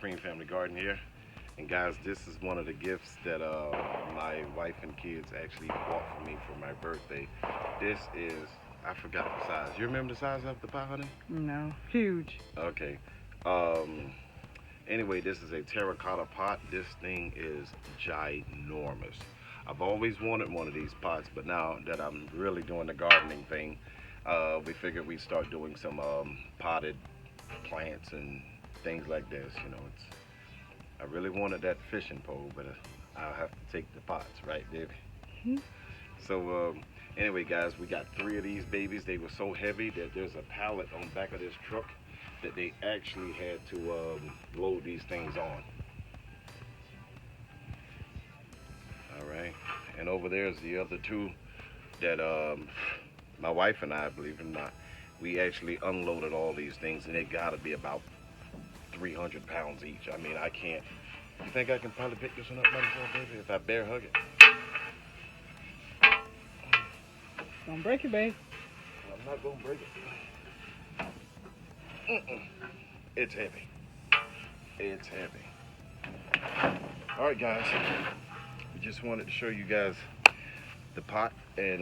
Supreme Family Garden here. And guys, this is one of the gifts that my wife and kids actually bought for me for my birthday. This is, I forgot the size. You remember the size of the pot, honey? No, huge. Okay. Anyway, this is a Terra Cotta pot. This thing is ginormous. I've always wanted one of these pots, but now that I'm really doing the gardening thing, we figured we'd start doing some potted plants and things like this. You know, I really wanted that fishing pole, but I'll have to take the pots, right, Debbie? Mm-hmm. So anyway, guys, we got 3 of these babies. They were so heavy that there's a pallet on the back of this truck that they actually had to load these things on. All right, and over there's the other 2 that my wife and I, believe it or not, we actually unloaded all these things, and it got to be about 300 pounds each. I mean, I can't. You think I can probably pick this one up by myself, baby, if I bear hug it? Don't break it, babe. I'm not gonna break it. It's heavy. It's heavy. All right, guys. We just wanted to show you guys the pot, and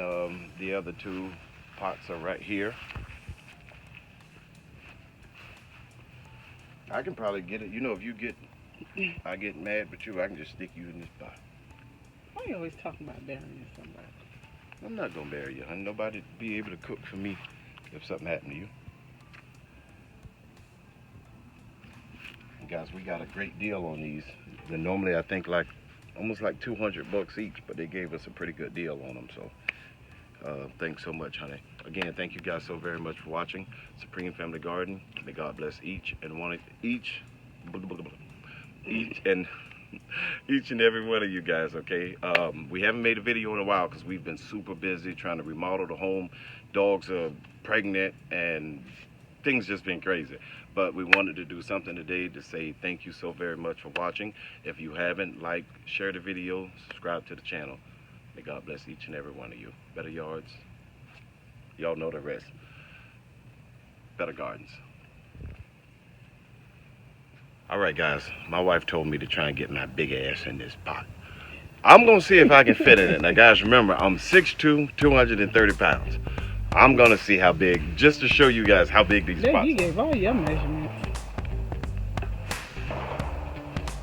the other 2 pots are right here. I can probably get it. You know, if I get mad with you, I can just stick you in this pot. Why are you always talking about burying somebody? I'm not gonna bury you, honey. Nobody be able to cook for me if something happened to you. And guys, we got a great deal on these. And normally I think like almost like 200 bucks each, but they gave us a pretty good deal on them. So thanks so much, honey. Again, thank you guys so very much for watching Supreme Family Garden. May God bless each and every one of you guys, okay? We haven't made a video in a while because we've been super busy trying to remodel the home. Dogs are pregnant and things just been crazy. But we wanted to do something today to say thank you so very much for watching. If you haven't, like, share the video, subscribe to the channel. May God bless each and every one of you. Better yards. Y'all know the rest. Better gardens. All right, guys. My wife told me to try and get my big ass in this pot. I'm going to see if I can fit in it. Now, guys, remember, I'm 6'2", 230 pounds. I'm going to see how big, just to show you guys how big these pots are. You gave all your measurements.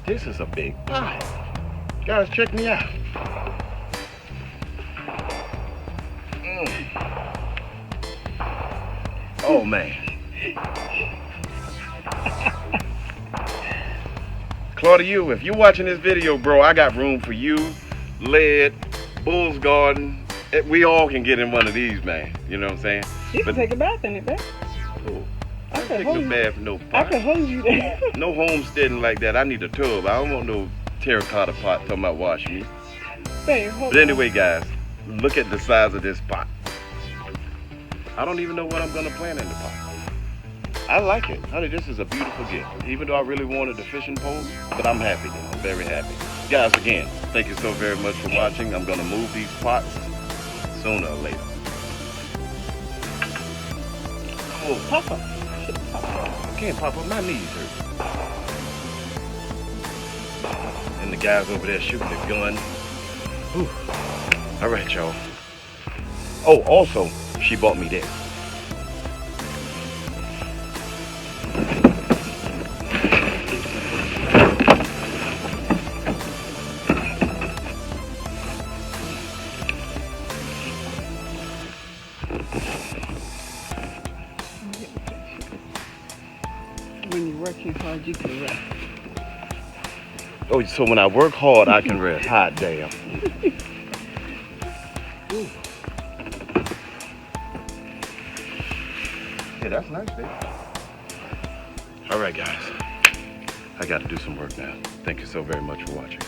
This is a big pot. Guys, check me out. Oh, man. Claudia, if you're watching this video, bro, I got room for you, Led, Bull's Garden. We all can get in one of these, man. You know what I'm saying? You can take a bath in it, babe. Oh, I don't take no bath in no pot. I can hold you there. No homesteading like that. I need a tub. I don't want no terracotta pot talking about wash me. Babe, But anyway, guys, look at the size of this pot. I don't even know what I'm going to plant in the pot. I like it. Honey, this is a beautiful gift. Even though I really wanted the fishing pole, but I'm happy. I'm very happy. Guys, again, thank you so very much for watching. I'm going to move these pots sooner or later. Oh, Papa. I can't pop up. My knees hurt. And the guys over there shooting the gun. Whew. All right, y'all. Oh, also, she bought me this. When you're working hard, you can rest. Oh, so when I work hard, I can rest. Hot damn. Yeah, that's nice, baby. All right, guys. I got to do some work now. Thank you so very much for watching.